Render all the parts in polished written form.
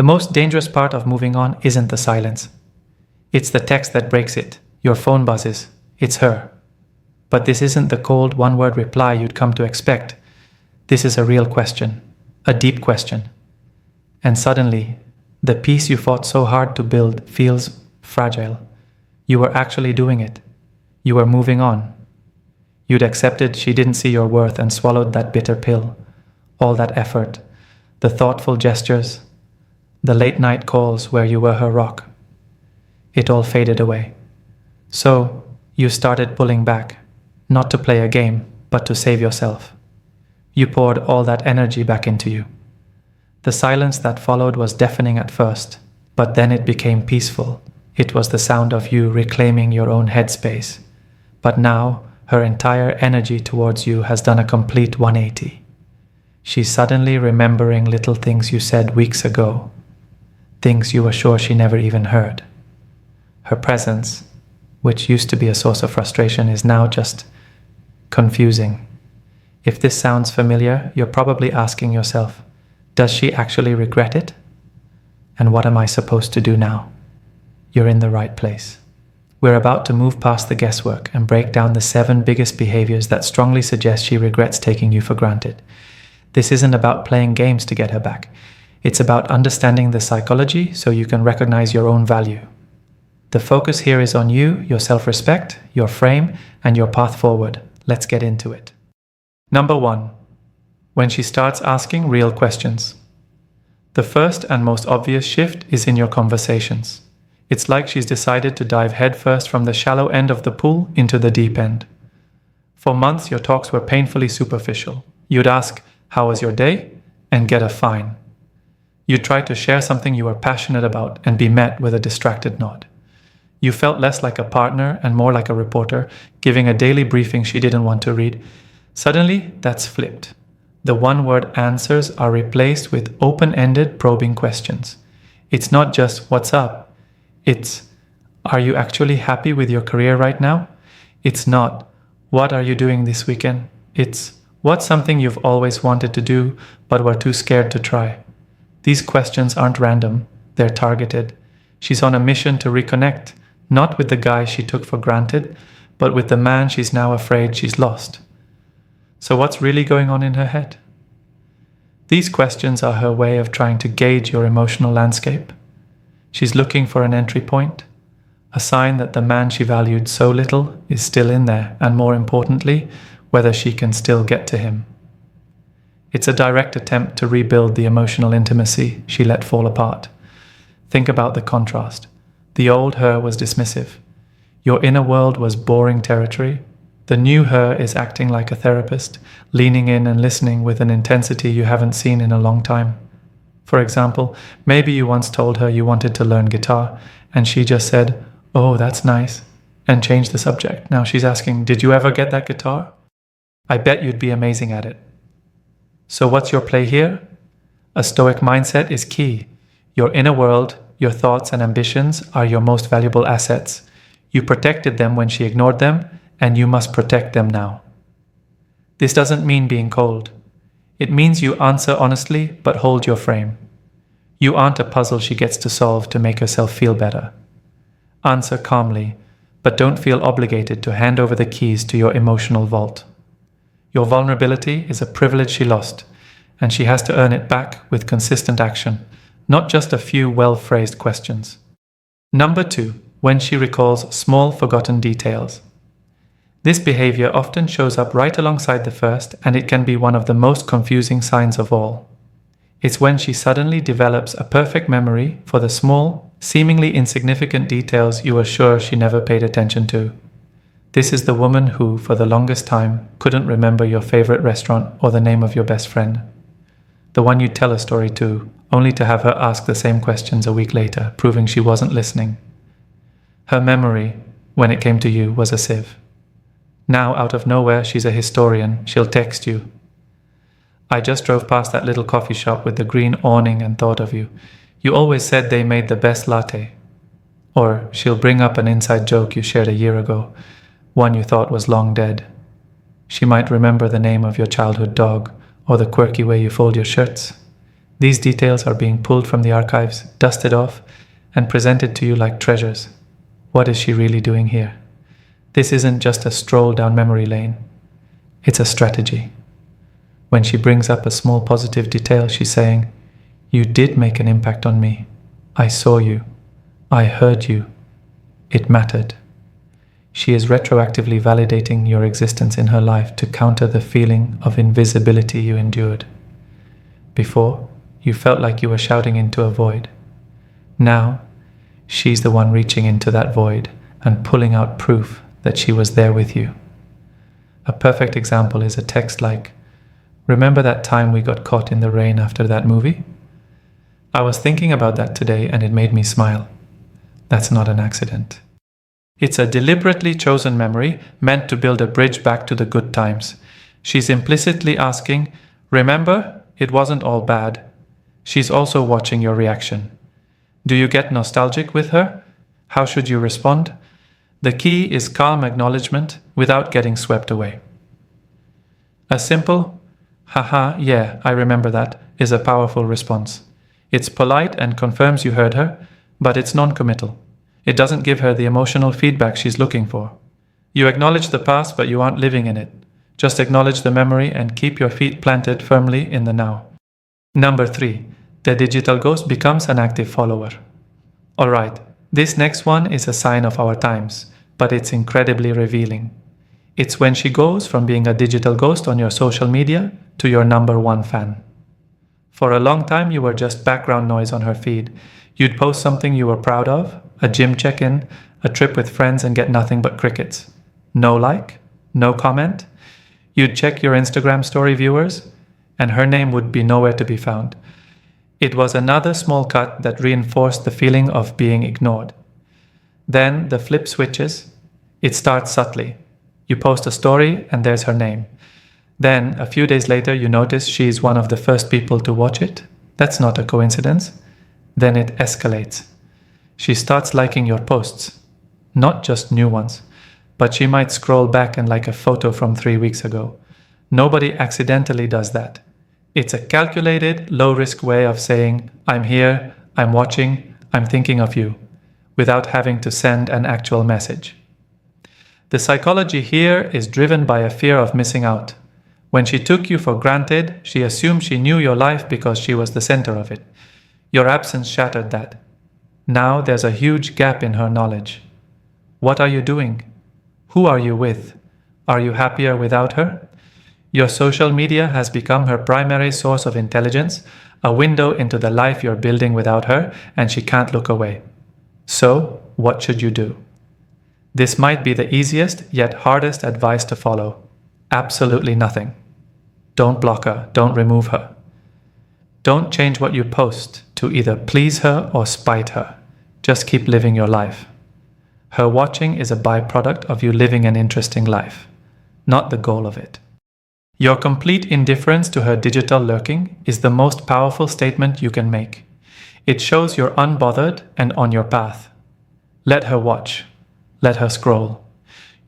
The most dangerous part of moving on isn't the silence. It's the text that breaks it. Your phone buzzes. It's her. But this isn't the cold one-word reply you'd come to expect. This is a real question, a deep question. And suddenly, the peace you fought so hard to build feels fragile. You were actually doing it. You were moving on. You'd accepted she didn't see your worth and swallowed that bitter pill. All that effort, the thoughtful gestures, the late-night calls where you were her rock. It all faded away. So, you started pulling back, not to play a game, but to save yourself. You poured all that energy back into you. The silence that followed was deafening at first, but then it became peaceful. It was the sound of you reclaiming your own headspace. But now, her entire energy towards you has done a complete 180. She's suddenly remembering little things you said weeks ago, things you were sure she never even heard. Her presence, which used to be a source of frustration, is now just confusing. If this sounds familiar, you're probably asking yourself, does she actually regret it? And what am I supposed to do now? You're in the right place. We're about to move past the guesswork and break down the 7 biggest behaviors that strongly suggest she regrets taking you for granted. This isn't about playing games to get her back. It's about understanding the psychology so you can recognize your own value. The focus here is on you, your self-respect, your frame, and your path forward. Let's get into it. Number 1. When she starts asking real questions. The first and most obvious shift is in your conversations. It's like she's decided to dive headfirst from the shallow end of the pool into the deep end. For months, your talks were painfully superficial. You'd ask, "How was your day?" and get a fine. You'd try to share something you were passionate about and be met with a distracted nod. You felt less like a partner and more like a reporter, giving a daily briefing she didn't want to read. Suddenly, that's flipped. The one-word answers are replaced with open-ended, probing questions. It's not just, "What's up?" It's, "Are you actually happy with your career right now?" It's not, "What are you doing this weekend?" It's, "What's something you've always wanted to do but were too scared to try?" These questions aren't random, they're targeted. She's on a mission to reconnect, not with the guy she took for granted, but with the man she's now afraid she's lost. So what's really going on in her head? These questions are her way of trying to gauge your emotional landscape. She's looking for an entry point, a sign that the man she valued so little is still in there, and more importantly, whether she can still get to him. It's a direct attempt to rebuild the emotional intimacy she let fall apart. Think about the contrast. The old her was dismissive. Your inner world was boring territory. The new her is acting like a therapist, leaning in and listening with an intensity you haven't seen in a long time. For example, maybe you once told her you wanted to learn guitar, and she just said, "Oh, that's nice," and changed the subject. Now she's asking, "Did you ever get that guitar? I bet you'd be amazing at it." So what's your play here? A stoic mindset is key. Your inner world, your thoughts and ambitions are your most valuable assets. You protected them when she ignored them, and you must protect them now. This doesn't mean being cold. It means you answer honestly, but hold your frame. You aren't a puzzle she gets to solve to make herself feel better. Answer calmly, but don't feel obligated to hand over the keys to your emotional vault. Your vulnerability is a privilege she lost, and she has to earn it back with consistent action, not just a few well-phrased questions. Number 2, when she recalls small forgotten details. This behavior often shows up right alongside the first, and it can be one of the most confusing signs of all. It's when she suddenly develops a perfect memory for the small, seemingly insignificant details you were sure she never paid attention to. This is the woman who, for the longest time, couldn't remember your favorite restaurant or the name of your best friend. The one you'd tell a story to, only to have her ask the same questions a week later, proving she wasn't listening. Her memory, when it came to you, was a sieve. Now, out of nowhere, she's a historian. She'll text you, "I just drove past that little coffee shop with the green awning and thought of you. You always said they made the best latte." Or she'll bring up an inside joke you shared a year ago, one you thought was long dead. She might remember the name of your childhood dog or the quirky way you fold your shirts. These details are being pulled from the archives, dusted off, and presented to you like treasures. What is she really doing here? This isn't just a stroll down memory lane. It's a strategy. When she brings up a small positive detail, she's saying, "You did make an impact on me. I saw you. I heard you. It mattered." She is retroactively validating your existence in her life to counter the feeling of invisibility you endured. Before, you felt like you were shouting into a void. Now, she's the one reaching into that void and pulling out proof that she was there with you. A perfect example is a text like, "Remember that time we got caught in the rain after that movie? I was thinking about that today and it made me smile." That's not an accident. It's a deliberately chosen memory meant to build a bridge back to the good times. She's implicitly asking, "Remember, it wasn't all bad." She's also watching your reaction. Do you get nostalgic with her? How should you respond? The key is calm acknowledgement without getting swept away. A simple, "Haha, yeah, I remember that," is a powerful response. It's polite and confirms you heard her, but it's non-committal. It doesn't give her the emotional feedback she's looking for. You acknowledge the past, but you aren't living in it. Just acknowledge the memory and keep your feet planted firmly in the now. Number 3, the digital ghost becomes an active follower. Alright, this next one is a sign of our times, but it's incredibly revealing. It's when she goes from being a digital ghost on your social media to your number 1 fan. For a long time, you were just background noise on her feed. You'd post something you were proud of, a gym check-in, a trip with friends, and get nothing but crickets. No like, no comment. You'd check your Instagram story viewers, and her name would be nowhere to be found. It was another small cut that reinforced the feeling of being ignored. Then the flip switches. It starts subtly. You post a story, and there's her name. Then, a few days later, you notice she's one of the first people to watch it. That's not a coincidence. Then it escalates. She starts liking your posts. Not just new ones, but she might scroll back and like a photo from 3 weeks ago. Nobody accidentally does that. It's a calculated, low-risk way of saying, "I'm here, I'm watching, I'm thinking of you," without having to send an actual message. The psychology here is driven by a fear of missing out. When she took you for granted, she assumed she knew your life because she was the center of it. Your absence shattered that. Now there's a huge gap in her knowledge. What are you doing? Who are you with? Are you happier without her? Your social media has become her primary source of intelligence, a window into the life you're building without her, and she can't look away. So, what should you do? This might be the easiest yet hardest advice to follow. Absolutely nothing. Don't block her, don't remove her. Don't change what you post to either please her or spite her. Just keep living your life. Her watching is a byproduct of you living an interesting life, not the goal of it. Your complete indifference to her digital lurking is the most powerful statement you can make. It shows you're unbothered and on your path. Let her watch. Let her scroll.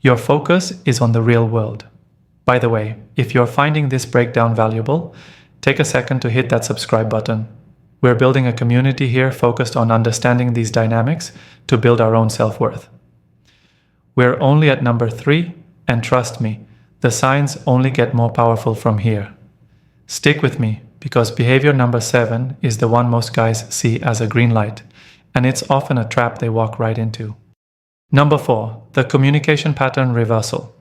Your focus is on the real world. By the way, if you're finding this breakdown valuable, take a second to hit that subscribe button. We're building a community here focused on understanding these dynamics to build our own self-worth. We're only at number 3, and trust me, the signs only get more powerful from here. Stick with me, because behavior number 7 is the one most guys see as a green light, and it's often a trap they walk right into. Number 4, the communication pattern reversal.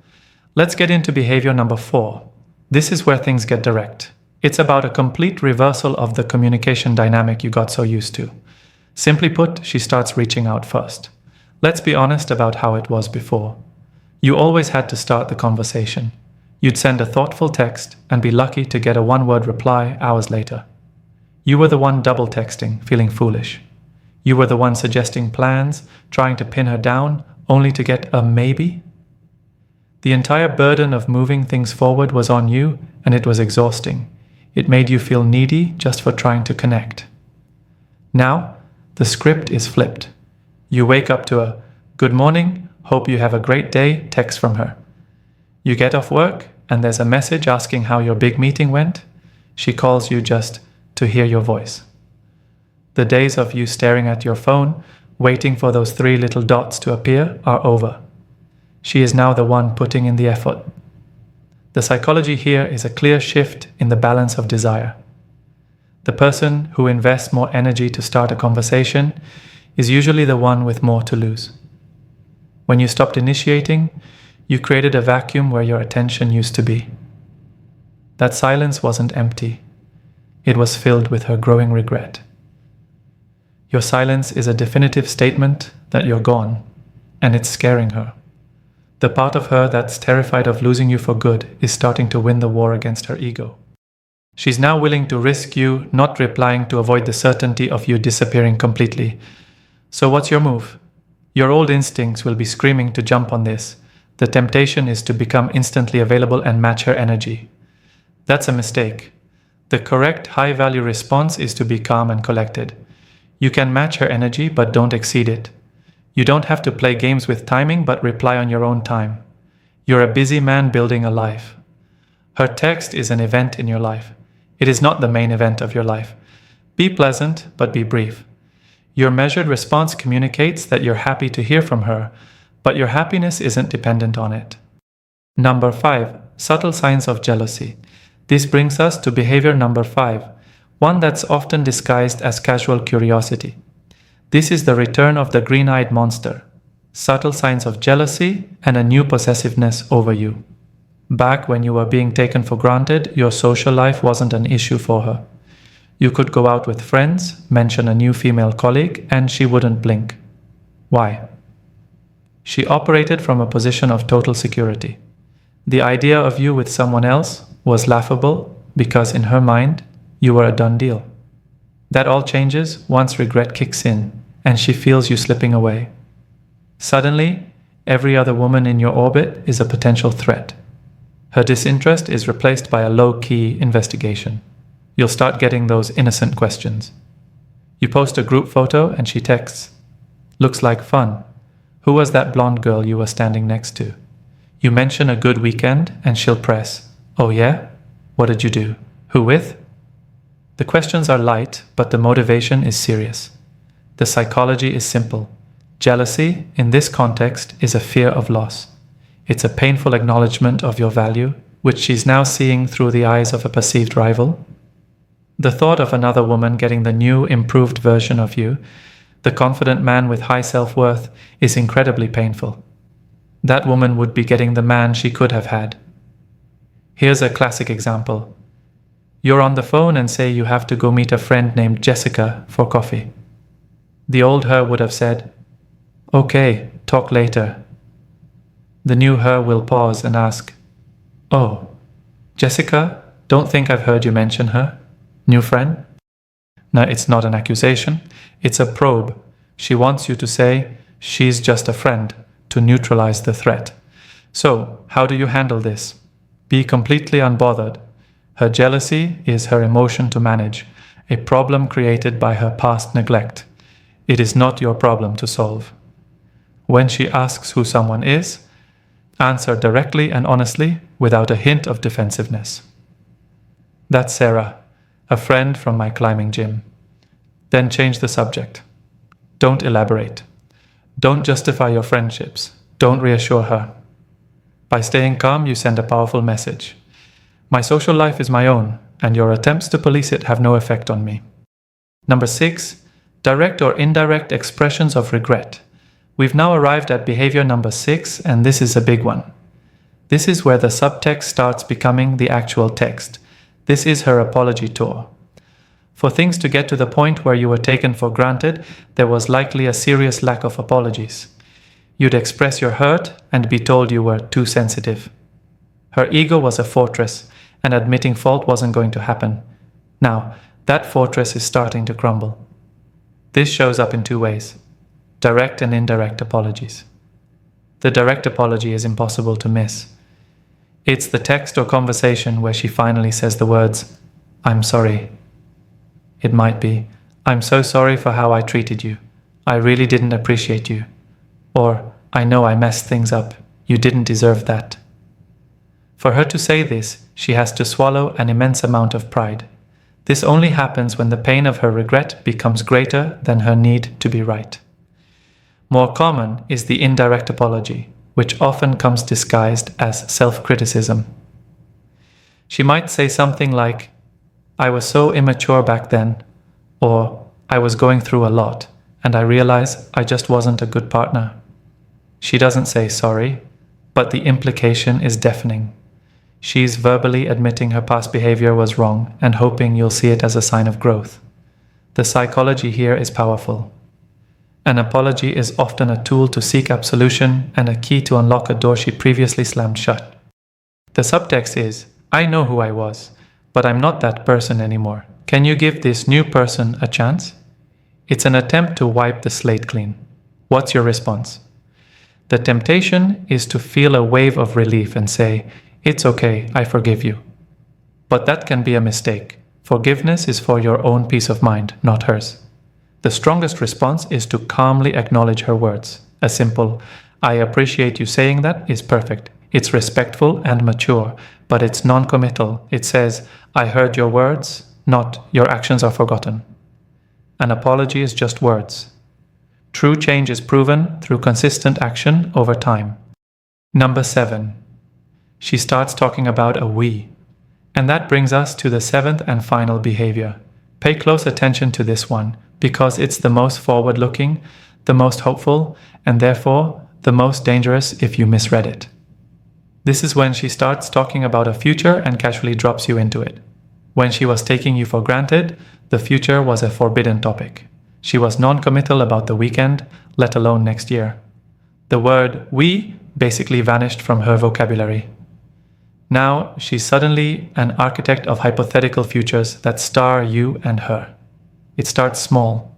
Let's get into behavior number 4. This is where things get direct. It's about a complete reversal of the communication dynamic you got so used to. Simply put, she starts reaching out first. Let's be honest about how it was before. You always had to start the conversation. You'd send a thoughtful text and be lucky to get a one-word reply hours later. You were the one double texting, feeling foolish. You were the one suggesting plans, trying to pin her down, only to get a maybe. The entire burden of moving things forward was on you, and it was exhausting. It made you feel needy just for trying to connect. Now, the script is flipped. You wake up to a "Good morning, hope you have a great day" text from her. You get off work, and there's a message asking how your big meeting went. She calls you just to hear your voice. The days of you staring at your phone, waiting for those 3 little dots to appear, are over. She is now the one putting in the effort. The psychology here is a clear shift in the balance of desire. The person who invests more energy to start a conversation is usually the one with more to lose. When you stopped initiating, you created a vacuum where your attention used to be. That silence wasn't empty. It was filled with her growing regret. Your silence is a definitive statement that you're gone, and it's scaring her. The part of her that's terrified of losing you for good is starting to win the war against her ego. She's now willing to risk you not replying to avoid the certainty of you disappearing completely. So what's your move? Your old instincts will be screaming to jump on this. The temptation is to become instantly available and match her energy. That's a mistake. The correct high-value response is to be calm and collected. You can match her energy, but don't exceed it. You don't have to play games with timing, but reply on your own time. You're a busy man building a life. Her text is an event in your life. It is not the main event of your life. Be pleasant, but be brief. Your measured response communicates that you're happy to hear from her, but your happiness isn't dependent on it. Number 5, subtle signs of jealousy. This brings us to behavior number 5, one that's often disguised as casual curiosity. This is the return of the green-eyed monster, subtle signs of jealousy and a new possessiveness over you. Back when you were being taken for granted, your social life wasn't an issue for her. You could go out with friends, mention a new female colleague, and she wouldn't blink. Why? She operated from a position of total security. The idea of you with someone else was laughable because in her mind, you were a done deal. That all changes once regret kicks in and she feels you slipping away. Suddenly, every other woman in your orbit is a potential threat. Her disinterest is replaced by a low-key investigation. You'll start getting those innocent questions. You post a group photo and she texts, "Looks like fun. Who was that blonde girl you were standing next to?" You mention a good weekend and she'll press, "Oh yeah? What did you do? Who with?" The questions are light, but the motivation is serious. The psychology is simple. Jealousy, in this context, is a fear of loss. It's a painful acknowledgement of your value, which she's now seeing through the eyes of a perceived rival. The thought of another woman getting the new, improved version of you, the confident man with high self-worth, is incredibly painful. That woman would be getting the man she could have had. Here's a classic example. You're on the phone and say you have to go meet a friend named Jessica for coffee. The old her would have said, "Okay, talk later." The new her will pause and ask, "Oh, Jessica, don't think I've heard you mention her. New friend?" Now, it's not an accusation, it's a probe. She wants you to say, "She's just a friend," to neutralize the threat. So, how do you handle this? Be completely unbothered. Her jealousy is her emotion to manage, a problem created by her past neglect. It is not your problem to solve. When she asks who someone is, answer directly and honestly without a hint of defensiveness. "That's Sarah, a friend from my climbing gym." Then change the subject. Don't elaborate. Don't justify your friendships. Don't reassure her. By staying calm, you send a powerful message. My social life is my own, and your attempts to police it have no effect on me. Number 6, direct or indirect expressions of regret. We've now arrived at behavior number 6, and this is a big one. This is where the subtext starts becoming the actual text. This is her apology tour. For things to get to the point where you were taken for granted, there was likely a serious lack of apologies. You'd express your hurt and be told you were too sensitive. Her ego was a fortress, and admitting fault wasn't going to happen. Now, that fortress is starting to crumble. This shows up in 2 ways: direct and indirect apologies. The direct apology is impossible to miss. It's the text or conversation where she finally says the words, "I'm sorry." It might be, "I'm so sorry for how I treated you. I really didn't appreciate you." Or, "I know I messed things up. You didn't deserve that." For her to say this, she has to swallow an immense amount of pride. This only happens when the pain of her regret becomes greater than her need to be right. More common is the indirect apology, which often comes disguised as self-criticism. She might say something like, "I was so immature back then," or "I was going through a lot, and I realize I just wasn't a good partner." She doesn't say sorry, but the implication is deafening. She's verbally admitting her past behavior was wrong and hoping you'll see it as a sign of growth. The psychology here is powerful. An apology is often a tool to seek absolution and a key to unlock a door she previously slammed shut. The subtext is, "I know who I was, but I'm not that person anymore. Can you give this new person a chance?" It's an attempt to wipe the slate clean. What's your response? The temptation is to feel a wave of relief and say, "It's okay, I forgive you." But that can be a mistake. Forgiveness is for your own peace of mind, not hers. The strongest response is to calmly acknowledge her words. A simple, "I appreciate you saying that" is perfect. It's respectful and mature, but it's non-committal. It says, "I heard your words," not "your actions are forgotten." An apology is just words. True change is proven through consistent action over time. Number 7. She starts talking about a we. And that brings us to the 7th and final behavior. Pay close attention to this one, because it's the most forward-looking, the most hopeful, and therefore the most dangerous if you misread it. This is when she starts talking about a future and casually drops you into it. When she was taking you for granted, the future was a forbidden topic. She was non-committal about the weekend, let alone next year. The word we basically vanished from her vocabulary. Now she's suddenly an architect of hypothetical futures that star you and her. It starts small.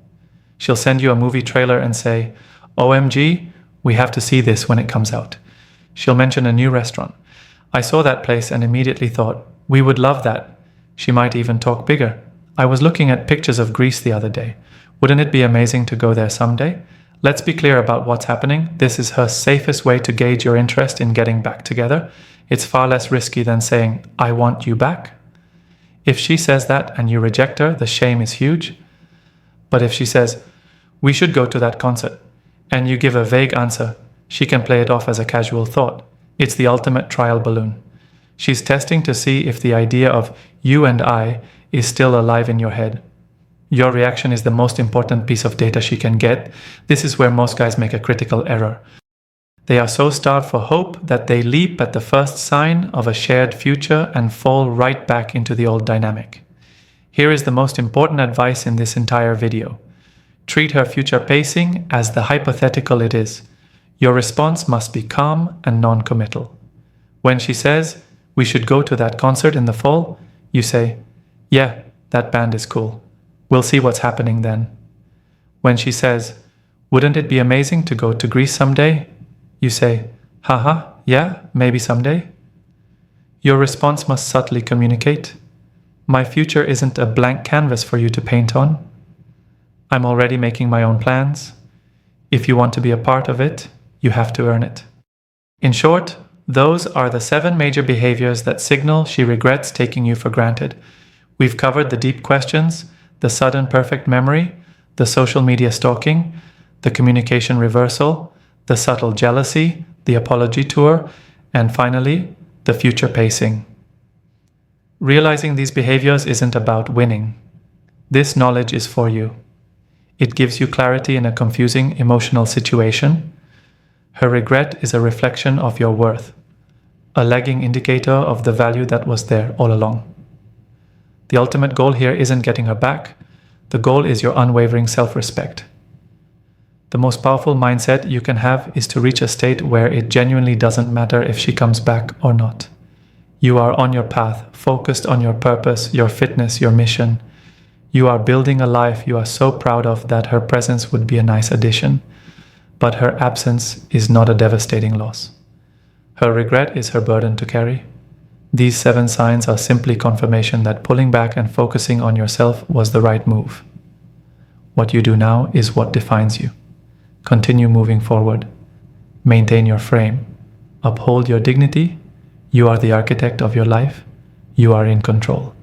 She'll send you a movie trailer and say, "OMG, we have to see this when it comes out." She'll mention a new restaurant. "I saw that place and immediately thought, we would love that." She might even talk bigger. "I was looking at pictures of Greece the other day. Wouldn't it be amazing to go there someday?" Let's be clear about what's happening. This is her safest way to gauge your interest in getting back together. It's far less risky than saying, "I want you back." If she says that and you reject her, the shame is huge. But if she says, "We should go to that concert," and you give a vague answer, she can play it off as a casual thought. It's the ultimate trial balloon. She's testing to see if the idea of "you and I" is still alive in your head. Your reaction is the most important piece of data she can get. This is where most guys make a critical error. They are so starved for hope that they leap at the first sign of a shared future and fall right back into the old dynamic. Here is the most important advice in this entire video. Treat her future pacing as the hypothetical it is. Your response must be calm and non-committal. When she says, "We should go to that concert in the fall," you say, "Yeah, that band is cool. We'll see what's happening then." When she says, "Wouldn't it be amazing to go to Greece someday?" you say, "Haha, yeah, maybe someday." Your response must subtly communicate, "My future isn't a blank canvas for you to paint on. I'm already making my own plans. If you want to be a part of it, you have to earn it." In short, those are the 7 major behaviors that signal she regrets taking you for granted. We've covered the deep questions, the sudden perfect memory, the social media stalking, the communication reversal, the subtle jealousy, the apology tour, and finally, the future pacing. Realizing these behaviors isn't about winning. This knowledge is for you. It gives you clarity in a confusing emotional situation. Her regret is a reflection of your worth, a lagging indicator of the value that was there all along. The ultimate goal here isn't getting her back. The goal is your unwavering self-respect. The most powerful mindset you can have is to reach a state where it genuinely doesn't matter if she comes back or not. You are on your path, focused on your purpose, your fitness, your mission. You are building a life you are so proud of that her presence would be a nice addition, but her absence is not a devastating loss. Her regret is her burden to carry. These 7 signs are simply confirmation that pulling back and focusing on yourself was the right move. What you do now is what defines you. Continue moving forward. Maintain your frame. Uphold your dignity. You are the architect of your life. You are in control.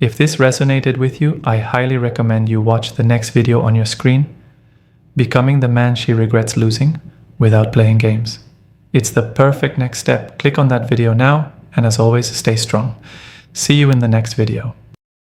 If this resonated with you, I highly recommend you watch the next video on your screen, Becoming the Man She Regrets Losing Without Playing Games. It's the perfect next step. Click on that video now, and as always, stay strong. See you in the next video.